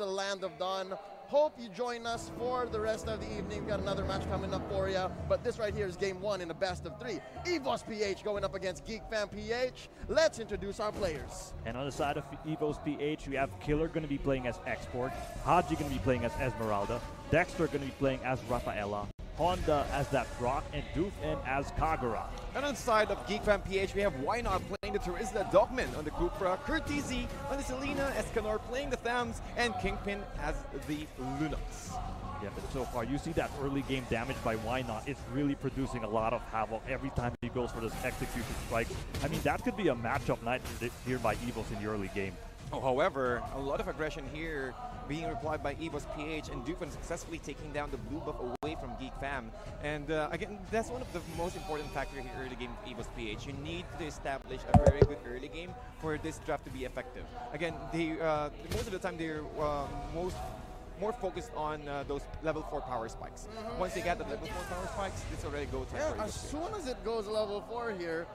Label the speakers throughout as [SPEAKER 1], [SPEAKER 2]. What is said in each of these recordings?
[SPEAKER 1] the Land of Dawn. Hope you join us for the rest of the evening. We've got another match coming up for you. But this right here is game one in a best of three. Evos-Ph going up against Mpl-Ph. Let's introduce our players.
[SPEAKER 2] And on the side of Evos-Ph, we have Killer going to be playing as Export, Haji going to be playing as Esmeralda, Dexter going to be playing as Rafaela, Honda as that Rock, and Doofen as Kagura.
[SPEAKER 3] And on the side of Geek PH, we have Why Not playing the Teresa Dogman on the Cupra, Curtizi on the Selena, Escanor playing the Thams, and Kingpin as the Lunox.
[SPEAKER 2] Yeah, but so far, you see that early game damage by Why Not. It's really producing a lot of havoc every time he goes for this execution strike. I mean, that could be a matchup night here by Evos in the early game.
[SPEAKER 3] Oh, however, a lot of aggression here being replied by Evos-Ph, and Doofen successfully taking down the blue buff away from Geek Fam. And again, that's one of the most important factors here in the early game of Evos-Ph. You need to establish a very good early game for this draft to be effective. Again, they most of the time they're more focused on those level 4 power spikes. Once they get the level 4 power spikes, it's already go time for
[SPEAKER 1] as soon as it goes level 4 here,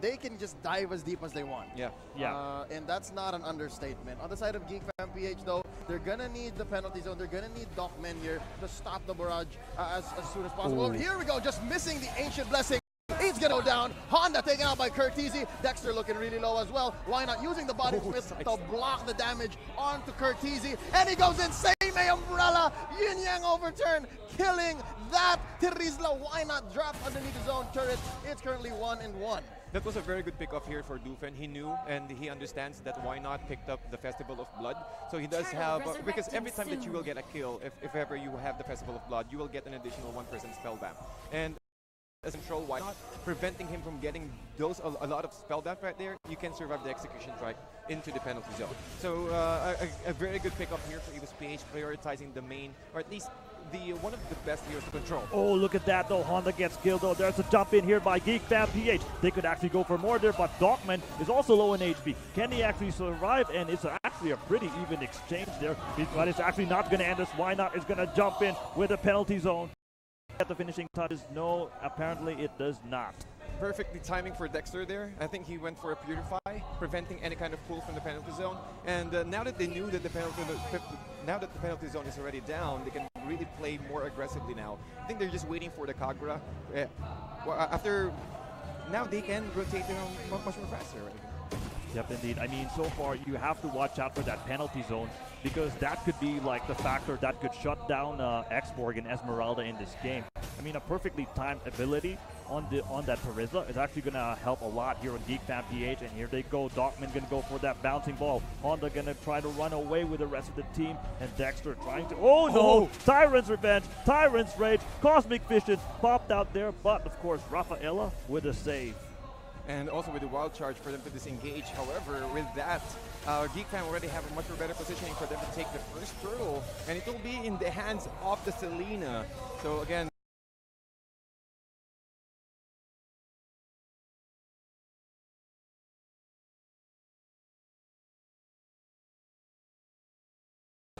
[SPEAKER 1] they can just dive as deep as they want.
[SPEAKER 2] Yeah.
[SPEAKER 1] And that's not an understatement. On the side of Geek PH though, they're gonna need the penalty zone. They're gonna need Docmen here to stop the barrage as soon as possible. Here we go, just missing the Ancient Blessing. He's gonna go down. Honda taken out by Curtizi. Dexter looking really low as well. Why not using the body fist to block the damage onto Curtizi? And he goes insane. A umbrella. Yin Yang overturn, killing that. Tirizla, why not drop underneath his own turret? It's currently 1-1.
[SPEAKER 3] That was a very good pick-up here for Doofen. He knew and he understands that Why Not picked up the Festival of Blood. So he does have, because every time that you will get a kill, if ever you have the Festival of Blood, you will get an additional 1% spell bam. And as control, Why Not preventing him from getting those a lot of spell damage right there, you can survive the execution strike into the penalty zone. So a very good pickup here for Evos-Ph, prioritizing the main, or at least one of the best heroes to control.
[SPEAKER 2] Oh, look at that though. Honda gets killed though. There's a jump in here by Geek PH. They could actually go for more there, but Dogman is also low in HP. Can he actually survive? And it's actually a pretty even exchange there, but it's actually not going to end this. Why Not is going to jump in with a penalty zone. At the finishing touches, no, apparently it does not.
[SPEAKER 3] Perfectly timing for Dexter there. I think he went for a Purify, preventing any kind of pull from the penalty zone. And now that they knew that the penalty zone is already down, they can really play more aggressively now. I think they're just waiting for the Kagura. Well, now they can rotate them much more faster. Right?
[SPEAKER 2] Yep, indeed. I mean, so far you have to watch out for that penalty zone because that could be like the factor that could shut down X-Borg and Esmeralda in this game. I mean, a perfectly timed ability on that Teresa is actually going to help a lot here on Geek PH. And here they go. Dogman going to go for that bouncing ball. Honda going to try to run away with the rest of the team. And Dexter trying to... Oh, no! Tyrant's Revenge, Tyrant's Rage, Cosmic Fission popped out there. But, of course, Rafaela with a save.
[SPEAKER 3] And also with the wild charge for them to disengage. However, with that, Geek Fam already have a much more better positioning for them to take the first turtle. And it will be in the hands of the Selena. So again,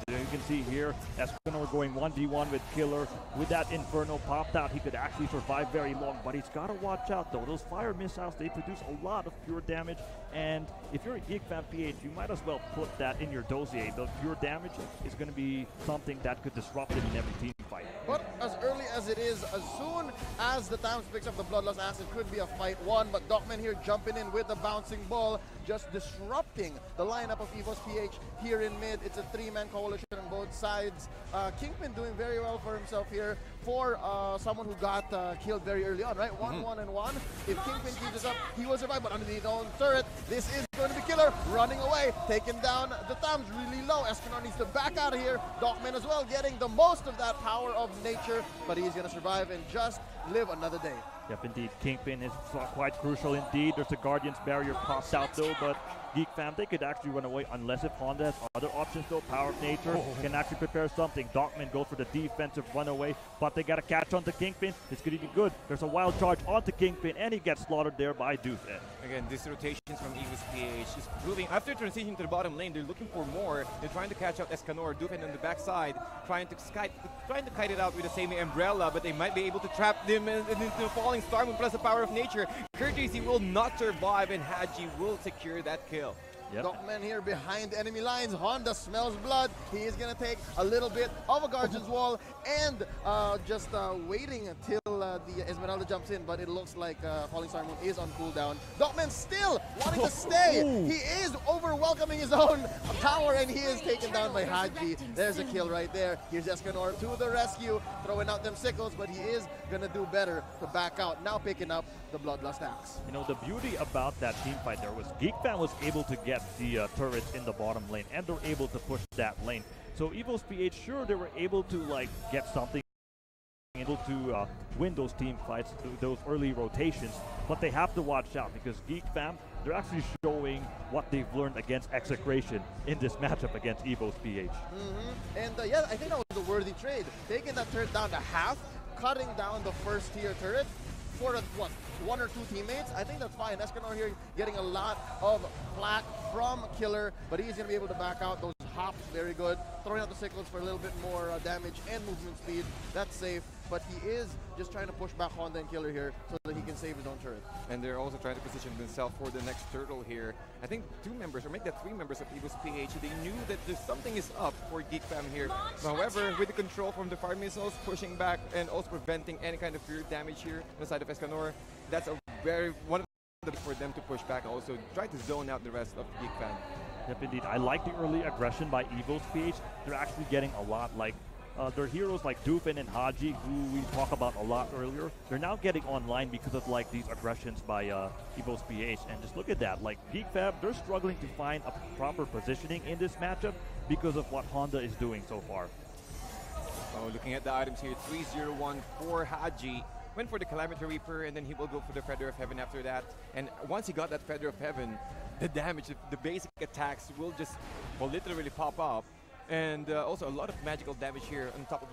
[SPEAKER 2] you can see here, Escanor going 1v1 with Killer. With that Inferno popped out, he could actually survive very long, but he's got to watch out though. Those fire missiles, they produce a lot of pure damage, and if you're a Geek PH, you might as well put that in your dossier. The pure damage is going to be something that could disrupt it in every team fight.
[SPEAKER 1] But as early as it is, as soon as the Towns picks up the Bloodlust Acid, could be a fight won, but Dogman here jumping in with the bouncing ball, just disrupting the lineup of Evos-Ph here in mid. It's a 3-man coalition on both sides. Kingpin doing very well for himself here for someone who got killed very early on, right? 1-1-1. If Kingpin keeps this up, he will survive, but underneath his own turret, this is going to be Killer running away, taking down the Thumbs really low. Escanor needs to back out of here. Dogman as well getting the most of that power of nature, but he's going to survive and just live another day.
[SPEAKER 2] Yep, indeed. Kingpin is quite crucial indeed. There's a Guardian's Barrier popped out though, but Geek Fam, they could actually run away unless if Honda has other options though. Power of Nature can actually prepare something. Dogman goes for the defensive runaway, but they got to catch on to Kingpin. This could be good. There's a wild charge onto Kingpin, and he gets slaughtered there by Doofen.
[SPEAKER 3] Again, these rotations from Evos-Ph is proving, after transitioning to the bottom lane, they're looking for more. They're trying to catch out Escanor, Doofen on the backside, trying to kite it out with the same umbrella, but they might be able to trap them into falling Star Moon plus the power of nature. Curtizi will not survive, and Haji will secure that kill.
[SPEAKER 2] Yep.
[SPEAKER 1] Dogman here behind enemy lines. Honda smells blood. He is going to take a little bit of a Guardian's Wall and just waiting until the Esmeralda jumps in, but it looks like Falling Star Moon is on cooldown. Dogman still wanting to stay. He is over-welcoming his own tower, and he is taken down by Haji. There's a kill right there. Here's Escanor to the rescue, throwing out them sickles, but he is going to do better to back out. Now picking up the Bloodlust Axe.
[SPEAKER 2] You know, the beauty about that team fight there was Geek was able to get the turrets in the bottom lane, and they're able to push that lane. So Evos-Ph, sure, they were able to like get something, able to win those team fights, those early rotations, but they have to watch out because Geek Fam, they're actually showing what they've learned against Execration in this matchup against Evos-Ph.
[SPEAKER 1] And yeah, I think that was a worthy trade. Taking that turret down to half, cutting down the first tier turret for what, one or two teammates. I think that's fine. Escanor here getting a lot of flack from Killer, but he's going to be able to back out those hops very good. Throwing out the sickles for a little bit more damage and movement speed. That's safe, but he is just trying to push back Honda and Killer here so that he can save his own turret.
[SPEAKER 3] And they're also trying to position themselves for the next turtle here. I think 2 members, or make that 3 members of Evos-Ph, they knew that there's something is up for Geek Fam here. However, with the control from the fire missiles, pushing back and also preventing any kind of fear damage here on the side of Escanor, that's a one of the for them to push back and also try to zone out the rest of Geek Fam.
[SPEAKER 2] Yep, indeed. I like the early aggression by Evos-Ph. They're actually getting a lot, like their heroes like Dufin and Haji, who we talked about a lot earlier. They're now getting online because of like these aggressions by Evos-Ph. And just look at that, like Geek Fam, they're struggling to find a proper positioning in this matchup because of what Honda is doing so far.
[SPEAKER 3] Oh, looking at the items here, 301 for Haji. Went for the Calamity Reaper, and then he will go for the Feather of Heaven after that. And once he got that Feather of Heaven, the damage, the basic attacks will just literally pop up. And also a lot of magical damage here on top of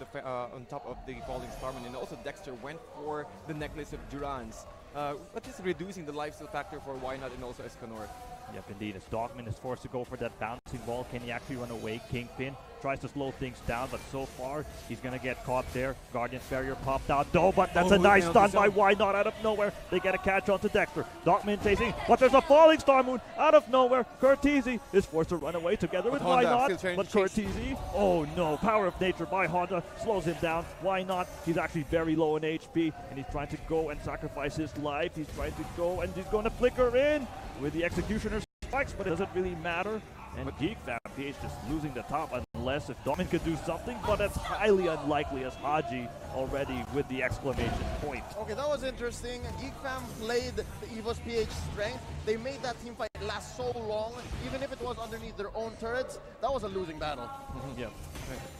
[SPEAKER 3] the Falling Starman. And also Dexter went for the Necklace of Durans, but just reducing the lifesteal factor for Why Not and also Escanor.
[SPEAKER 2] Yep, indeed. As Dogman is forced to go for that bouncing ball, can he actually run away? Kingpin tries to slow things down, but so far he's going to get caught there. Guardian's Barrier popped out. No, but that's a nice stun by Why Not out of nowhere. They get a catch onto Dexter. Dogman chasing, but there's a Falling Star Moon out of nowhere. Curtizi is forced to run away together with Why Not. But Curtizi, oh no, Power of Nature by Honda slows him down. Why Not? He's actually very low in HP, and he's trying to go and sacrifice his life. He's trying to go, and he's going to flicker in with the Executioner's spikes, but it doesn't really matter. And Geek Fam PH just losing the top unless if Domin could do something, but that's highly unlikely as Haji already with the exclamation point.
[SPEAKER 1] Okay, that was interesting. Geek Fam played the Evos-Ph strength. They made that team fight last so long, even if it was underneath their own turrets. That was a losing battle.
[SPEAKER 2] Yeah,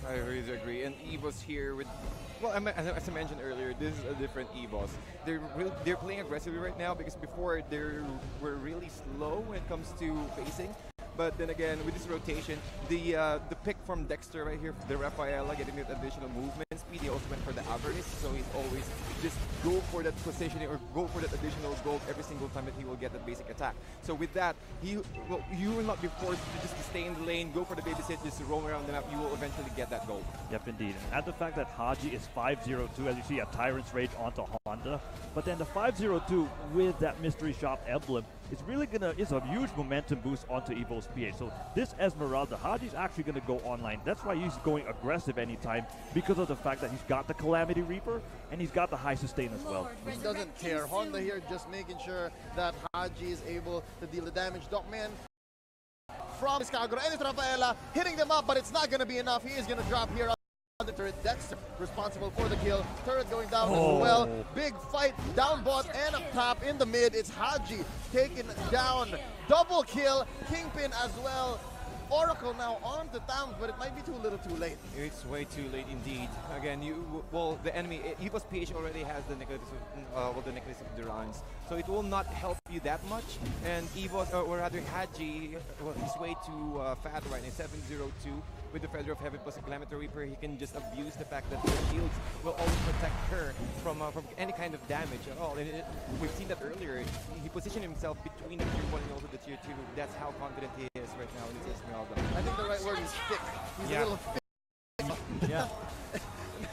[SPEAKER 3] I really agree. And Evos here with, well, as I mentioned earlier, this is a different Evos. They're playing aggressively right now because before they were really slow when it comes to facing. But then again, with this rotation, the pick from Dexter right here, the Rafaela getting that additional movement speed, he also went for the Avarice, so he's always just go for that positioning or go for that additional gold every single time that he will get that basic attack. So with that, you will not be forced to just stay in the lane, go for the babysit, just to roam around the map, you will eventually get that gold.
[SPEAKER 2] Yep, indeed. And add the fact that Haji is 502, as you see, a Tyrant's Rage onto Honda. But then the 502 with that Mystery Shop emblem is a huge momentum boost onto Evos-Ph. So this Esmeralda, Haji's actually gonna go online. That's why he's going aggressive anytime, because of the fact that he's got the Calamity Reaper and he's got the high sustain as well.
[SPEAKER 1] He doesn't care. Honda here just making sure that Haji is able to deal the damage. Dogman from Skagro and it's Rafaela hitting them up, but it's not gonna be enough. He is gonna drop here. The turret, Dexter responsible for the kill. Turret going down as well. Big fight down bot and up top in the mid. It's Haji taken down. Double kill. Kingpin as well. Oracle now on the Towns, but it might be too little too late.
[SPEAKER 3] It's way too late indeed. Again, the enemy, Evos-Ph already has the necklace of Durans, so it will not help you that much. And Evos, or rather Haji, he's way too fat right now, 702. With the Feather of Heaven plus the Calamity Reaper, he can just abuse the fact that the shields will always protect her from any kind of damage at all. And we've seen that earlier. He positioned himself between the tier 1 and also the tier 2. That's how confident he is right now in his Esmeralda.
[SPEAKER 1] I think the right word is thick. He's a little thick.
[SPEAKER 2] Yeah.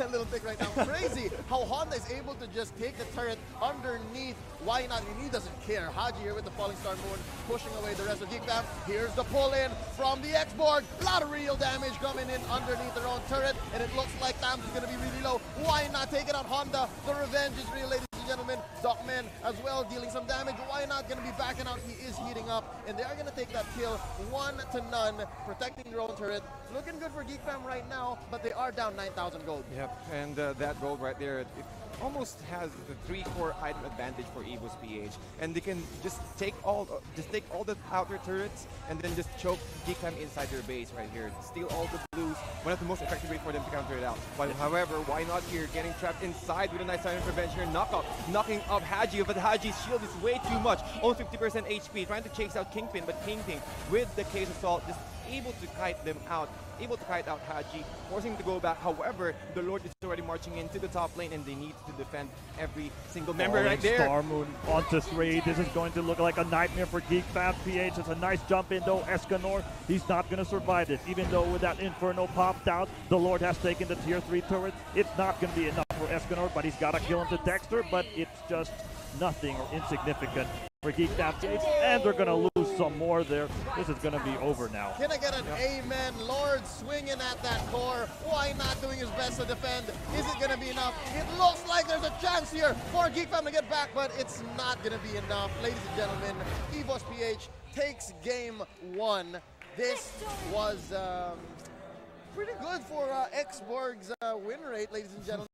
[SPEAKER 1] a little thick right now. Crazy how Honda is able to just take the turret underneath. Why not? And he doesn't care. Haji here with the Falling Star Moon, pushing away the rest of Geek Fam. Here's the pull-in from the X-Borg. A lot of real damage coming in underneath their own turret, and it looks like Tams is going to be really low. Why not take it out Honda? The revenge is real, ladies and gentlemen. Docman as well dealing some damage. Why not going to be backing out? He is heating up, and they are going to take that kill 1-0, protecting their own turret. Looking good for Geek Fam right now, but they are down 9,000 gold.
[SPEAKER 3] Yep, and that gold right there, it almost has the 3-4 item advantage for Evos-Ph, and they can just take all the outer turrets and then just choke Geek Fam inside their base right here. Steal all the blues, one of the most effective ways for them to counter it out. But however, why not here, getting trapped inside with a nice silent revenge here, knocking up Haji, but Haji's shield is way too much, only 50% HP, trying to chase out Kingpin, but Kingpin with the Case Assault just able to kite them out, able to kite out Haji, forcing him to go back. However, the Lord is already marching into the top lane, and they need to defend every single member right there.
[SPEAKER 2] Star Moon onto 3. This is going to look like a nightmare for Geek Fam. PH, it's a nice jump in though. Escanor, he's not going to survive this. Even though with that Inferno popped out, the Lord has taken the tier 3 turret. It's not going to be enough for Escanor, but he's got to kill him to Dexter, but it's just nothing or insignificant for Geek Fam. And they're going to lose some more there. This is going to be over now.
[SPEAKER 1] Can I get an amen? Lord swinging at that core. Why not doing his best to defend? Is it going to be enough? It looks like there's a chance here for Geek Fam to get back, but it's not going to be enough. Ladies and gentlemen, Evos-Ph takes game 1. This was pretty good for X-Borg's win rate, ladies and gentlemen.